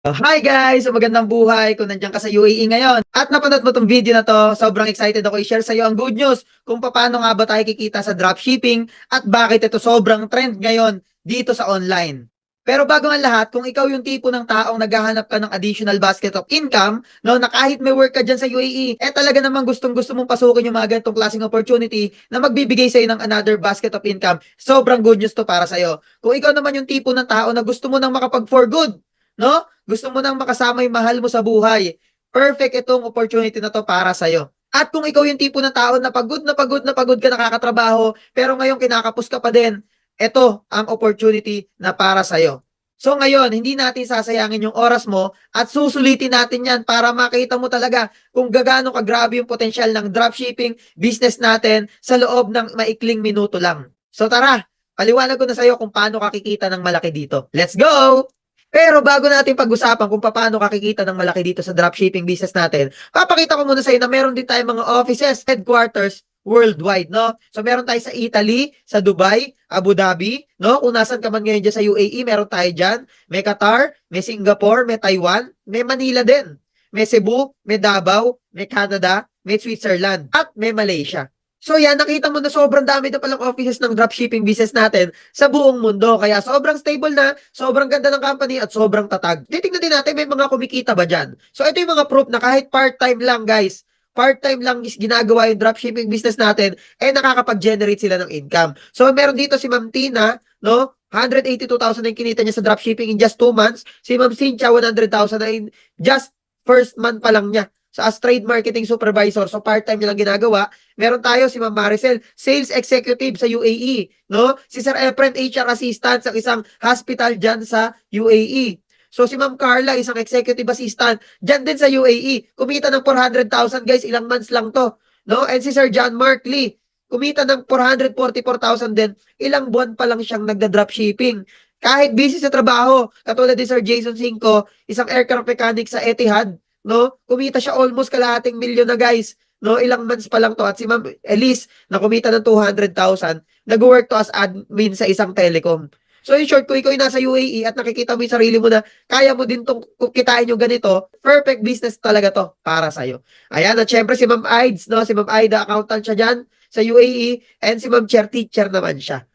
Hi guys! So magandang buhay kung nandiyan ka sa UAE ngayon. At napanood mo tong video na to, sobrang excited ako i-share sa iyo ang good news kung paano nga ba tayo kikita sa dropshipping at bakit ito sobrang trend ngayon dito sa online. Pero bago ang lahat, kung ikaw yung tipo ng taong naghahanap ka ng additional basket of income, no, na kahit may work ka dyan sa UAE, talaga namang gustong-gusto mong pasukin yung mga ganitong klaseng opportunity na magbibigay sa iyo ng another basket of income, sobrang good news to para sa iyo. Kung ikaw naman yung tipo ng tao na gusto mo nang makapag for good, no? Gusto mo nang makasama yung mahal mo sa buhay. Perfect itong opportunity na to para sa'yo. At kung ikaw yung tipo ng tao na pagod na pagod na pagod ka nakakatrabaho, pero ngayon kinakapos ka pa din, ito ang opportunity na para sa'yo. So ngayon, hindi natin sasayangin yung oras mo at susulitin natin yan para makita mo talaga kung gaano kagrabe yung potensyal ng dropshipping business natin sa loob ng maikling minuto lang. So tara, paliwanag ko na sa'yo kung paano kakikita ng malaki dito. Let's go! Pero bago natin pag-usapan kung paano kakikita ng malaki dito sa dropshipping business natin, papakita ko muna sa iyo na meron din tayong mga offices, headquarters, worldwide, no? So meron tayo sa Italy, sa Dubai, Abu Dhabi, no? Kung nasan ka man ngayon dyan sa UAE, meron tayo dyan. May Qatar, may Singapore, may Taiwan, may Manila din. May Cebu, may Davao, may Canada, may Switzerland, at may Malaysia. So yan, nakita mo na sobrang dami na palang offices ng dropshipping business natin sa buong mundo. Kaya sobrang stable na, sobrang ganda ng company at sobrang tatag. Titignan din natin may mga kumikita ba dyan. So ito yung mga proof na kahit part-time lang guys, part-time lang is ginagawa yung dropshipping business natin, nakakapag-generate sila ng income. So meron dito si Ma'am Tina, no? 182,000 na yung kinita niya sa dropshipping in just 2 months. Si Ma'am Cynthia, 100,000 na in just first month pa lang niya as trade marketing supervisor. So part-time niya lang ginagawa. Meron tayo si Ma'am Maricel, sales executive sa UAE, no? Si Sir Efren, HR assistant sa isang hospital diyan sa UAE. So si Ma'am Carla, isang executive assistant diyan din sa UAE. Kumita ng 400,000 guys, ilang months lang to, no? And si Sir John Mark Lee, kumita ng 444,000 din, ilang buwan pa lang siyang nagda-dropshipping. Kahit busy sa trabaho, katulad ni Sir Jason Cinco, isang aircraft mechanic sa Etihad, no? Kumita siya almost kalahating milyon na guys, no? Ilang months pa lang to. At si Ma'am Elise na kumita ng 200,000, nag-work to as admin sa isang telecom. So in short, kung ikaw ay nasa UAE at nakikita mo yung sarili mo na kaya mo din tong kitain yung ganito, perfect business talaga to para sa'yo. Ayan, at syempre si Ma'am Aids, no? Si Ma'am Aida, accountant siya dyan sa UAE, and si Ma'am Chair, teacher naman siya.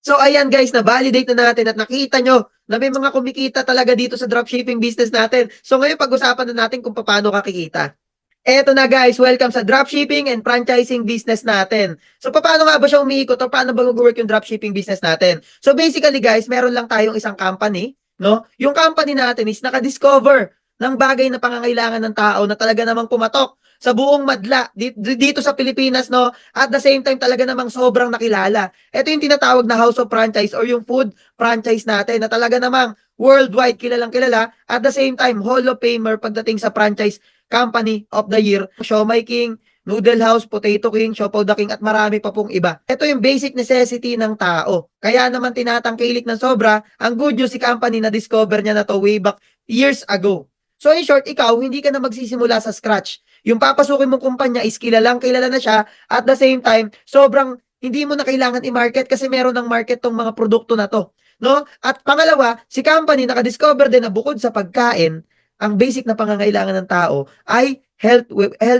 So ayan guys, na-validate na natin at nakita nyo na may mga kumikita talaga dito sa dropshipping business natin. So ngayon pag-usapan na natin kung paano kakikita. Eto na guys, welcome sa dropshipping and franchising business natin. So paano nga ba siya umiikot o paano ba mag-work yung dropshipping business natin? So basically guys, meron lang tayong isang company, no? Yung company natin is naka-discover ng bagay na pangangailangan ng tao na talaga namang pumatok sa buong madla dito sa Pilipinas, no? At the same time talaga namang sobrang nakilala. Ito yung tinatawag na House of Franchise or yung food franchise natin na talaga namang worldwide kilalang kilala, at the same time Hall of Famer pagdating sa franchise Company of the Year, Siomai King, Noodle House, Potato King, Siopaw the King, at marami pa pong iba. Ito yung basic necessity ng tao. Kaya naman tinatangkilik ng sobra, ang good news si company na discover niya na to way back years ago. So in short, ikaw, hindi ka na magsisimula sa scratch. Yung papasukin mong kumpanya is kilalang kilala na siya, at the same time, sobrang hindi mo na kailangan i-market kasi meron ng market tong mga produkto na to. No? At pangalawa, si company nakadiscover din na bukod sa pagkain, ang basic na pangangailangan ng tao ay health,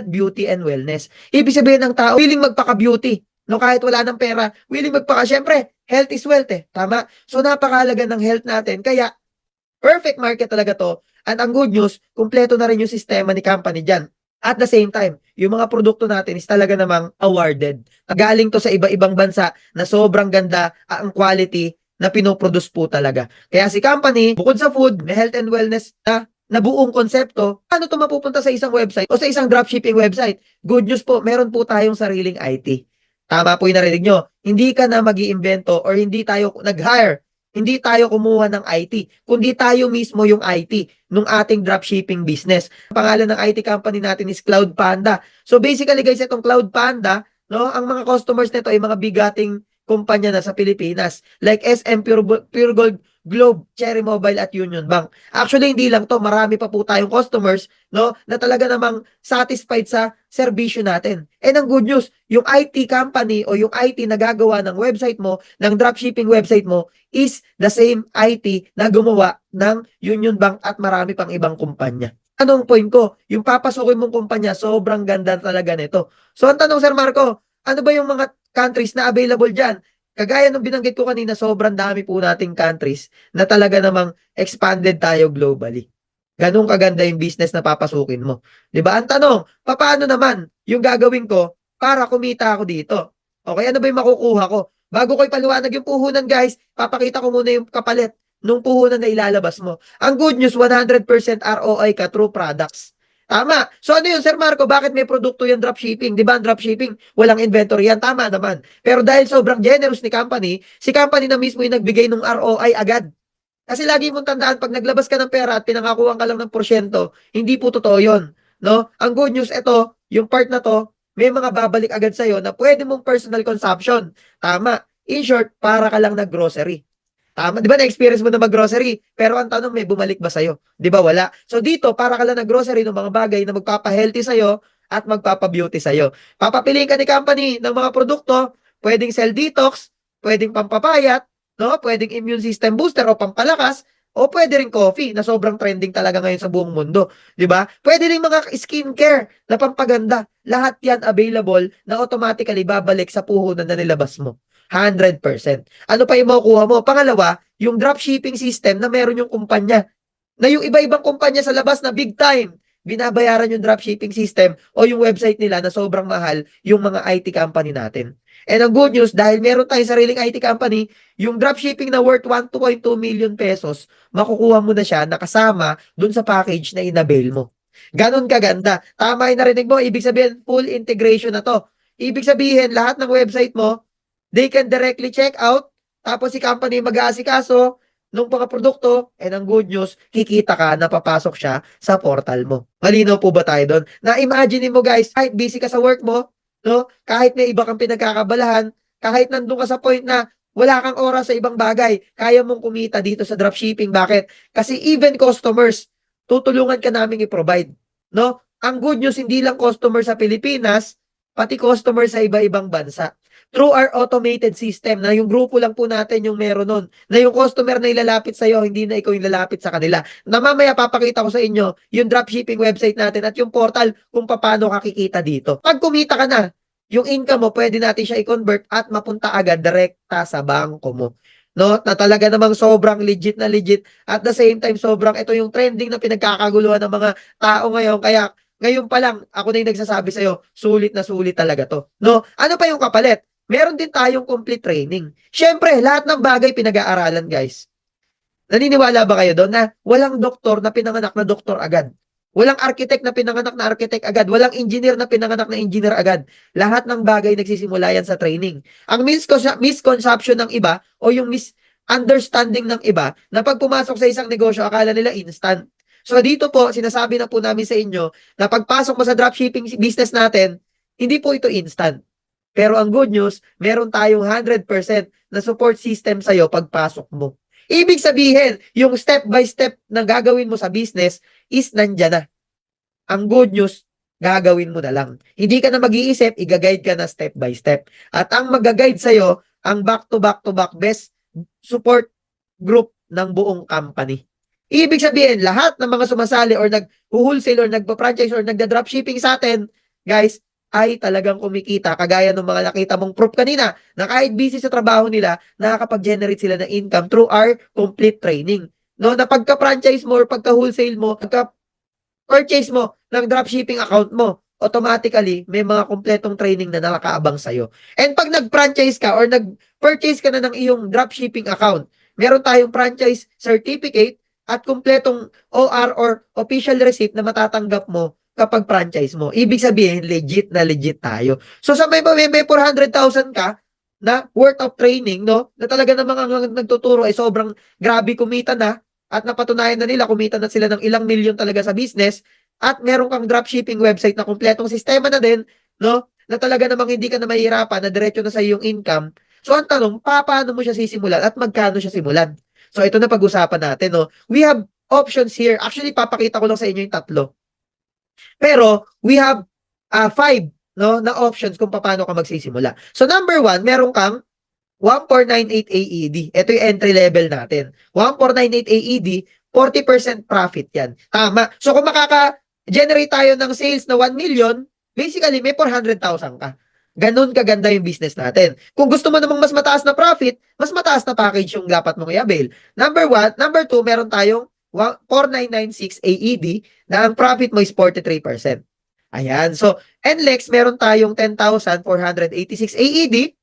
beauty, and wellness. Ibig sabihin ng tao, willing magpaka-beauty. No, kahit wala ng pera, willing magpaka. Siyempre, health is wealth eh. Tama? So, napakahalaga ng health natin. Kaya, perfect market talaga to. At ang good news, kumpleto na rin yung sistema ni company dyan. At the same time, yung mga produkto natin is talaga namang awarded. Galing to sa iba-ibang bansa na sobrang ganda ang quality na pinoproduce po talaga. Kaya si company, bukod sa food, may health and wellness na buong konsepto, paano ito mapupunta sa isang website o sa isang dropshipping website? Good news po, meron po tayong sariling IT. Tama po yung narinig nyo. Hindi ka na mag-iimbento or hindi tayo nag-hire. Hindi tayo kumuha ng IT, kundi tayo mismo yung IT nung ating dropshipping business. Ang pangalan ng IT company natin is Cloud Panda. So basically guys, itong Cloud Panda, no, ang mga customers nito ay mga bigating kumpanya na sa Pilipinas like SM Pure Gold Globe, Cherry Mobile at Union Bank. Actually, hindi lang to, marami pa po tayong customers, no, na talaga namang satisfied sa serbisyo natin. And ang good news, yung IT company o yung IT na gagawa ng website mo, ng dropshipping website mo, is the same IT na gumawa ng Union Bank at marami pang ibang kumpanya. Anong point ko? Yung papasukin mong kumpanya, sobrang ganda talaga nito. So, ang tanong, Sir Marco, ano ba yung mga countries na available dyan? Kagaya nung binanggit ko kanina, sobrang dami po nating countries na talaga namang expanded tayo globally. Ganun kaganda yung business na papasukin mo. 'Di ba? Ang tanong, paano naman yung gagawin ko para kumita ako dito? Okay, ano ba yung makukuha ko? Bago ko ipaliwanag yung puhunan, guys, papakita ko muna yung kapalit nung puhunan na ilalabas mo. Ang good news, 100% ROI ka through products. Tama. So ano yun, Sir Marco, bakit may produkto yung dropshipping? Di ba ang dropshipping, walang inventory yan. Tama naman. Pero dahil sobrang generous ni company, si company na mismo yung nagbigay ng ROI agad. Kasi lagi mong tandaan, pag naglabas ka ng pera at pinangakuhan ka lang ng porsyento, hindi po totoo yun. No? Ang good news, ito, yung part na to, may mga babalik agad sa'yo na pwede mong personal consumption. Tama. In short, para ka lang nag-grocery. Tama, 'di ba na-experience mo na mag-grocery, pero ang tanong may bumalik ba sa'yo? 'Di ba wala? So dito, para ka lang nag-grocery ng mga bagay na magpapa-healthy sa'yo at magpapa-beauty sa'yo. Papapiliin ka ni company ng mga produkto, pwedeng cell detox, pwedeng pampapayat, no? Pwedeng immune system booster o pampalakas, o pwede rin coffee na sobrang trending talaga ngayon sa buong mundo, 'di ba? Pwede rin mga skincare na pampaganda. Lahat 'yan available na automatically babalik sa puhunan na nilabas mo. 100%. Ano pa yung makukuha mo? Pangalawa, yung dropshipping system na meron yung kumpanya. Na yung iba-ibang kumpanya sa labas na big time, binabayaran yung dropshipping system o yung website nila na sobrang mahal yung mga IT company natin. And ang good news, dahil meron tayong sariling IT company, yung dropshipping na worth 1.2 million pesos, makukuha mo na siya nakasama dun sa package na inabail mo. Ganon kaganda. Tama yung narinig mo, ibig sabihin full integration na to. Ibig sabihin, lahat ng website mo, they can directly check out, tapos si company mag-aasikaso nung mga produkto, and ang good news, kikita ka na papasok siya sa portal mo. Malinaw po ba tayo doon? Na-imagine mo, guys, kahit busy ka sa work mo, no? Kahit may iba kang pinagkakabalahan, kahit nandun ka sa point na wala kang oras sa ibang bagay, kaya mong kumita dito sa dropshipping. Bakit? Kasi even customers, tutulungan ka namin i-provide. No? Ang good news, hindi lang customer sa Pilipinas, pati customer sa iba-ibang bansa. Through our automated system na yung grupo lang po natin yung meron nun. Na yung customer na ilalapit sa'yo, hindi na ikaw yung lalapit sa kanila. Na mamaya papakita ko sa inyo yung dropshipping website natin at yung portal kung paano kakikita dito. Pag kumita ka na, yung income mo, pwede natin siya i-convert at mapunta agad direkta sa bangko mo. No? Na talaga namang sobrang legit na legit. At the same time, sobrang ito yung trending na pinagkakaguluhan ng mga tao ngayon. Kaya ngayon pa lang, ako na yung nagsasabi sa'yo, sulit na sulit talaga to. No? Ano pa yung kapalit? Meron din tayong complete training. Siyempre, lahat ng bagay pinag-aaralan, guys. Naniniwala ba kayo doon na walang doktor na pinanganak na doktor agad? Walang architect na pinanganak na architect agad. Walang engineer na pinanganak na engineer agad. Lahat ng bagay nagsisimula yan sa training. Ang misconception ng iba o yung misunderstanding ng iba na pag pumasok sa isang negosyo, akala nila instant. So dito po, sinasabi na po namin sa inyo na pagpasok mo sa dropshipping business natin, hindi po ito instant. Pero ang good news, meron tayong 100% na support system sa'yo pagpasok mo. Ibig sabihin, yung step by step na gagawin mo sa business is nandyan na. Ang good news, gagawin mo na lang. Hindi ka na mag-iisip, i-guide ka na step by step. At ang mag-guide sa'yo, ang back-to-back-to-back best support group ng buong company. Ibig sabihin, lahat ng mga sumasali or nag-wholesale or nagpa-franchise or nagda-dropshipping sa atin, guys, ay talagang kumikita. Kagaya ng mga nakita mong proof kanina na kahit busy sa trabaho nila, nakakapag-generate sila ng income through our complete training. No, na pagka-franchise mo or pagka-wholesale mo, pagka-purchase mo ng dropshipping account mo, automatically, may mga kompletong training na nakakaabang sa'yo. And pag nag-franchise ka or nag-purchase ka na ng iyong dropshipping account, meron tayong franchise certificate at kompletong OR or official receipt na matatanggap mo kapag franchise mo. Ibig sabihin, legit na legit tayo. So sa may 400,000 ka na worth of training, no? Na talaga namang ang nagtuturo ay sobrang grabe kumita na at napatunayan na nila kumita na sila ng ilang milyon talaga sa business at meron kang dropshipping website na kumpletong sistema na din, no? Na talaga namang hindi ka na mahihirapan na diretso na sa iyong income. So ang tanong, paano mo siya sisimulan at magkano siya simulan? So ito na pag-usapan natin, no? We have options here. Actually, papakita ko lang sa inyo yung tatlo. Pero we have five, no, na options kung paano ka magsisimula. So number one, meron kang 1498 AED. Ito yung entry level natin. 1498 AED, 40% profit yan. Tama. So kung makaka-generate tayo ng sales na 1 million, basically may 400,000 ka. Ganun kaganda yung business natin. Kung gusto mo namang mas mataas na profit, mas mataas na package yung dapat mong i-avail. Number one. Number two, meron tayong 4996 AED na ang profit mo is 43%. Ayan. So, NLEX, meron tayong 10,486 AED.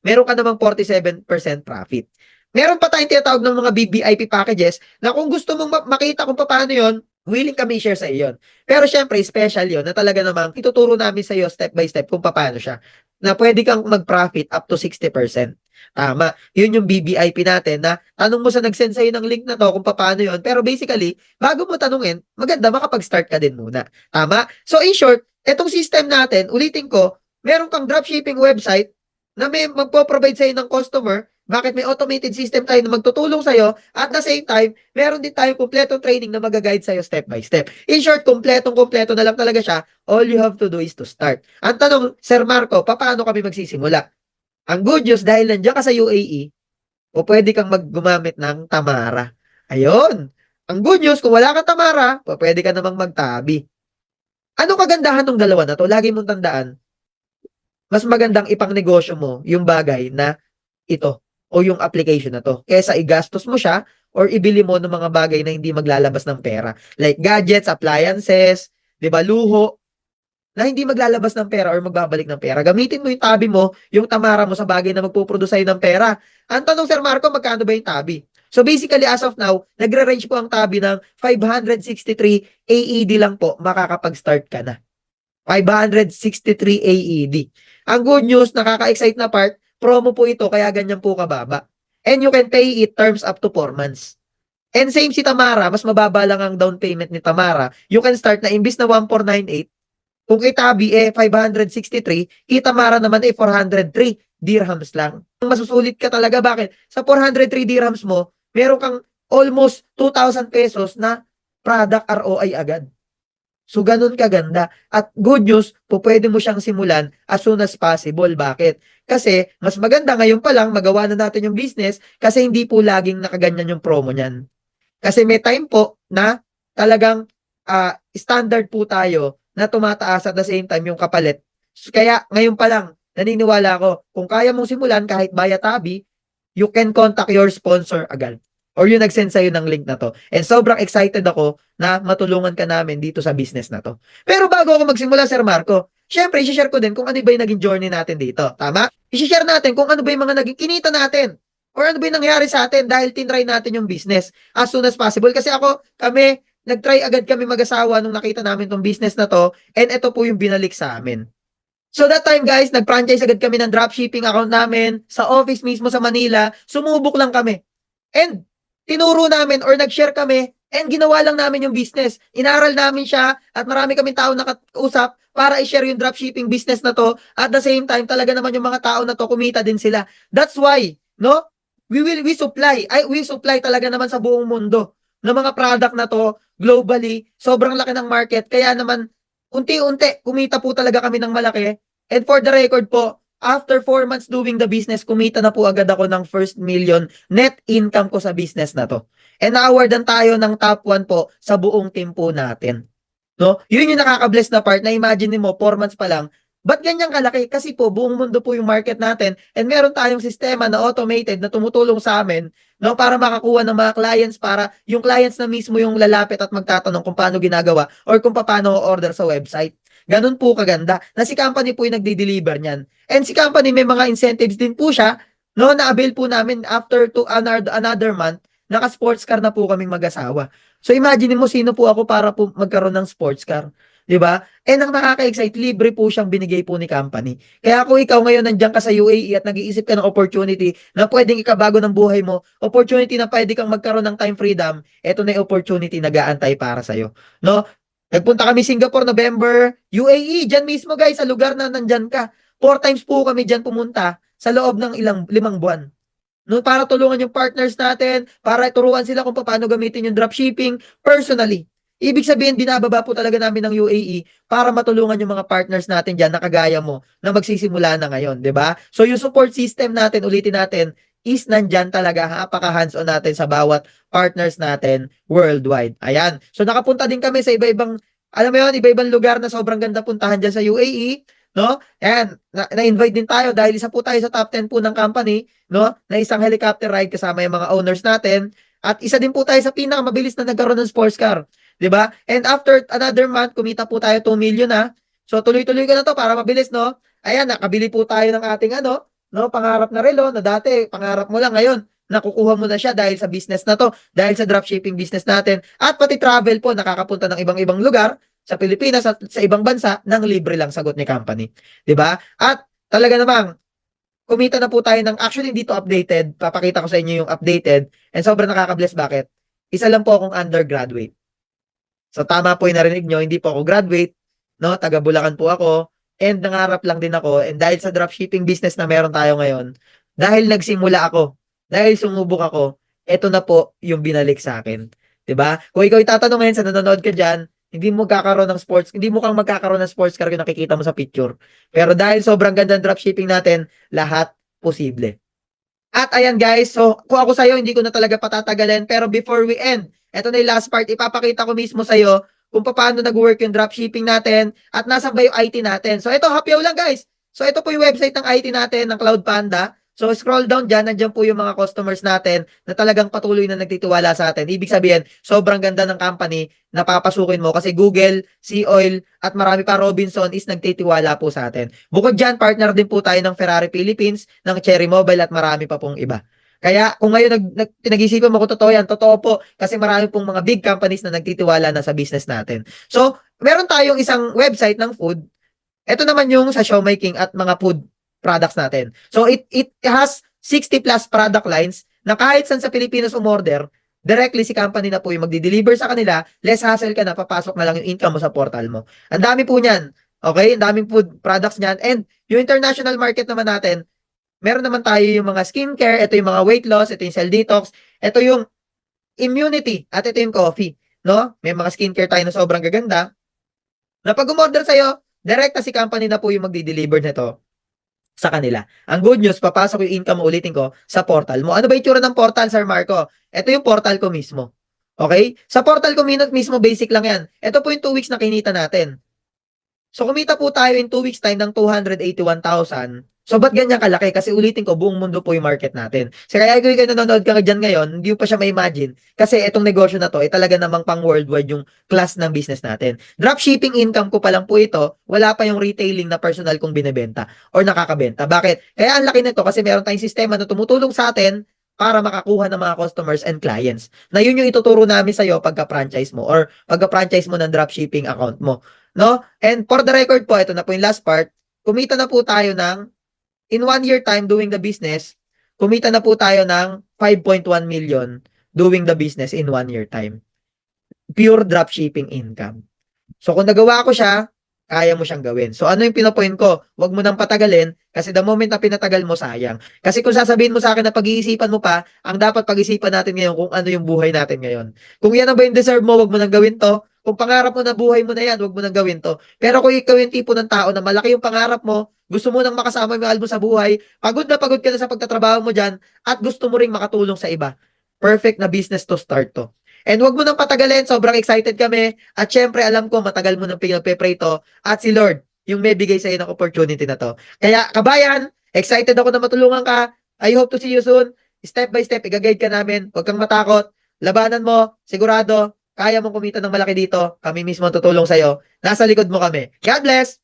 Meron ka namang 47% profit. Meron pa tayong tinatawag ng mga BBIP packages na kung gusto mong makita kung paano yon, willing kami share sa iyo. Pero syempre, special yon na talaga namang ituturo namin sa iyo step by step kung paano siya. Na pwede kang mag-profit up to 60%. Tama. Yun yung BBIP natin na tanong mo sa nag-send sa'yo ng link na to kung paano yon. Pero basically, bago mo tanungin, maganda makapag-start ka din muna. Tama? So in short, etong system natin, ulitin ko, meron kang dropshipping website na may magpo-provide sa'yo ng customer. Bakit may automated system tayo na magtutulong sa'yo at the same time, meron din tayo kompletong training na mag-guide sa'yo step by step. In short, kompletong-kompleto na lang talaga siya. All you have to do is to start. Ang tanong, Sir Marco, paano kami magsisimula? Ang good news, dahil nandiyan ka sa UAE, o pwede kang gumamit ng Tamara. Ayun. Ang good news, kung wala kang Tamara, pwede ka namang magtabi. Ano kagandahan ng dalawa na to? Lagi mong tandaan, mas magandang ipang negosyo mo yung bagay na ito o yung application na to kaysa igastos mo siya or ibili mo ng mga bagay na hindi maglalabas ng pera like gadgets, appliances, 'di ba, luho na hindi maglalabas ng pera or magbabalik ng pera. Gamitin mo yung tabi mo, yung Tamara mo sa bagay na magpo-produce sa'yo ng pera. Ang tanong, Sir Marco, magkano ba yung tabi? So basically, as of now, nagre-range po ang tabi ng 563 AED lang po, makakapag-start ka na. 563 AED. Ang good news, nakaka-excite na part, promo po ito, kaya ganyan po kababa. And you can pay it terms up to 4 months. And same si Tamara, mas mababa lang ang down payment ni Tamara. You can start na imbis na 1498, kung kay Tabi 563, kay Tamara naman 403 dirhams lang. Masusulit ka talaga. Bakit? Sa 403 dirhams mo, meron kang almost 2,000 pesos na product ROI agad. So, ganun kaganda. At good news, pwede mo siyang simulan as soon as possible. Bakit? Kasi, mas maganda ngayon pa lang, magawa na natin yung business kasi hindi po laging nakaganyan yung promo niyan. Kasi may time po na talagang standard po tayo na tumataas at the same time yung kapalit. So, kaya, ngayon pa lang, naniniwala ako, kung kaya mong simulan kahit via Tabi, you can contact your sponsor agad. Or yung nag-send sa'yo ng link na to. And sobrang excited ako na matulungan ka namin dito sa business na to. Pero bago ako magsimula, Sir Marco, syempre, i-share ko din kung ano ba yung naging journey natin dito. Tama? I-share natin kung ano ba yung mga naging kinita natin. Or ano ba yung nangyari sa atin dahil tinry natin yung business as soon as possible. Kasi kami, nag-try agad kami mag-asawa nung nakita namin tong business na to. And ito po yung binalik sa amin. So that time guys, nag-franchise agad kami ng dropshipping account namin sa office mismo sa Manila. Sumubok lang kami. And tinuro namin or nag-share kami and ginawa lang namin yung business. Inaral namin siya at marami kaming tao nakausap para i-share yung dropshipping business na to. At the same time, talaga naman yung mga tao na to, kumita din sila. That's why, no? We supply talaga naman sa buong mundo ng mga product na to globally. Sobrang laki ng market. Kaya naman, unti-unti, kumita po talaga kami ng malaki. And for the record po, after 4 months doing the business, kumita na po agad ako ng first million net income ko sa business na to. And na-awardan tayo ng top 1 po sa buong team po natin. No? Yun yung nakaka-bless na part na imagine mo 4 months pa lang. Ba't ganyan kalaki? Kasi po buong mundo po yung market natin and meron tayong sistema na automated na tumutulong sa amin, no, para makakuha ng mga clients, para yung clients na mismo yung lalapit at magtatanong kung paano ginagawa or kung paano order sa website. Ganun po kaganda na si company po yung nagde-deliver niyan. And si company may mga incentives din po siya, no, na-avail po namin after another month, naka-sports car na po kaming mag-asawa. So imagine mo sino po ako para po magkaroon ng sports car. 'Di ba? And ang nakaka-excite, libre po siyang binigay po ni company. Kaya kung ikaw ngayon nandiyan ka sa UAE at nag-iisip ka ng opportunity na pwedeng ikabago ng buhay mo, opportunity na pwede kang magkaroon ng time freedom, eto na yung opportunity na gaantay para sa'yo. No? Nagpunta kami Singapore, November, UAE, dyan mismo guys, sa lugar na nandyan ka. 4 times po kami dyan pumunta sa loob ng 5 buwan. no, para tulungan yung partners natin, para turuan sila kung paano gamitin yung dropshipping personally. Ibig sabihin, binababa po talaga namin ng UAE para matulungan yung mga partners natin dyan na kagaya mo na magsisimula na ngayon, di ba? So yung support system natin, ulitin natin, is nandyan talaga, napaka hands-on natin sa bawat partners natin worldwide. Ayan. So nakapunta din kami sa iba-ibang, alam mo yun, iba-ibang lugar na sobrang ganda puntahan dyan sa UAE, no? Ayan, na-invite din tayo dahil isa po tayo sa top 10 po ng company, no? Na isang helicopter ride kasama yung mga owners natin. At isa din po tayo sa pinakamabilis na nagkaroon ng sports car. 'Di ba? And after another month, kumita po tayo 2 million na. So tuloy-tuloy ko na 'to para mabilis, no? Ayan, nakabili po tayo ng ating ano, no, pangarap na relo na dati pangarap mo lang ngayon. Nakukuha mo na siya dahil sa business na 'to, dahil sa dropshipping business natin. At pati travel po, nakakapunta ng ibang-ibang lugar sa Pilipinas at sa ibang bansa nang libre lang sagot ni company. 'Di ba? At talaga namang kumita na po tayo ng actually hindi to updated. Papakita ko sa inyo yung updated and sobrang nakaka-bless. Bakit? Isa lang po akong undergraduate. So tama po yung narinig nyo, hindi po ako graduate, no? Taga Bulacan po ako, and nangarap lang din ako, and dahil sa dropshipping business na meron tayo ngayon, dahil nagsimula ako, dahil sumubok ako, eto na po yung binalik sa akin. 'Di ba? Kung ikaw itatanong ngayon sa nanonood ka diyan, hindi mo magkakaroon ng sports, hindi mo kang magkakaroon ng sports car kung nakikita mo sa picture. Pero dahil sobrang ganda ng dropshipping natin, lahat posible. At ayan guys, so kung ako sa'yo, hindi ko na talaga patatagalin. Pero before we end, eto na yung last part, ipapakita ko mismo sa'yo kung paano nag-work yung dropshipping natin at nasan ba yung IT natin. So ito, hapyaw lang guys. So ito po yung website ng IT natin, ng Cloud Panda. So scroll down dyan, nandiyan po yung mga customers natin na talagang patuloy na nagtitiwala sa atin. Ibig sabihin, sobrang ganda ng company na papasukin mo kasi Google, Sea Oil, at marami pa Robinson is nagtitiwala po sa atin. Bukod dyan, partner din po tayo ng Ferrari Philippines, ng Cherry Mobile at marami pa pong iba. Kaya kung ngayon pinag-isipan mo kung totoo yan, totoo po kasi marami pong mga big companies na nagtitiwala na sa business natin. So, meron tayong isang website ng food. Ito naman yung sa Siomai King at mga food products natin. So, it has 60 plus product lines na kahit saan sa Pilipinas umorder, directly si company na po yung magdi-deliver sa kanila, less hassle ka na, papasok na lang yung income mo sa portal mo. Ang dami po niyan. Okay? Ang daming food products niyan. And yung international market naman natin, meron naman tayo yung mga skincare, ito yung mga weight loss, ito yung cell detox, ito yung immunity, at ito yung coffee. No? May mga skincare tayo na sobrang gaganda. Na pag umorder sa'yo, direkta si company na po yung magdi-deliver nito sa kanila. Ang good news, papasok yung income, ulitin ko, sa portal mo. Ano ba yung tsura ng portal, Sir Marco? Ito yung portal ko mismo. Okay? Sa portal ko mismo, basic lang yan. Ito po yung 2 weeks na kinita natin. So, kumita po tayo in 2 weeks time ng 281,000. So, ba't ganyan kalaki? Kasi ulitin ko, buong mundo po yung market natin. So, kaya kung ikaw nanonood ka dyan ngayon, hindi mo pa siya ma-imagine. Kasi itong negosyo na to, talaga namang pang worldwide yung class ng business natin. Dropshipping income ko pa lang po ito, wala pa yung retailing na personal kong binebenta or nakakabenta. Bakit? Kaya ang laki nito kasi meron tayong sistema na tumutulong sa atin para makakuha ng mga customers and clients. Na yun yung ituturo namin sa'yo pagka-franchise mo or pagka-franchise mo ng dropshipping account mo. No? And for the record po, ito na po yung last part, kumita na po tayo ng in 1 year time doing the business, kumita na po tayo ng 5.1 million doing the business in 1 year time. Pure dropshipping income. So kung nagawa ko siya, kaya mo siyang gawin. So ano yung pinapoint ko? Huwag mo nang patagalin kasi the moment na pinatagal mo, sayang. Kasi kung sasabihin mo sa akin na pag-iisipan mo pa, ang dapat pag-isipan natin ngayon kung ano yung buhay natin ngayon. Kung yan ang ba yung deserve mo, huwag mo nang gawin to. Kung pangarap mo na buhay mo na yan, huwag mo nang gawin to. Pero kung ikaw yung tipo ng tao na malaki yung pangarap mo, gusto mo nang makasama yung mahal mo sa buhay, pagod na pagod ka na sa pagtatrabaho mo dyan, at gusto mo ring makatulong sa iba. Perfect na business to start to. And wag mo nang patagalin, sobrang excited kami. At syempre, alam ko, matagal mo nang pinagpe-pray to. At si Lord, yung may bigay sa iyo ng opportunity na to. Kaya, kabayan, excited ako na matulungan ka. I hope to see you soon. Step by step, i-guide ka namin. Huwag kang matakot. Labanan mo, sigurado, kaya mong kumita ng malaki dito. Kami mismo ang tutulong sa'yo. Nasa likod mo kami. God bless!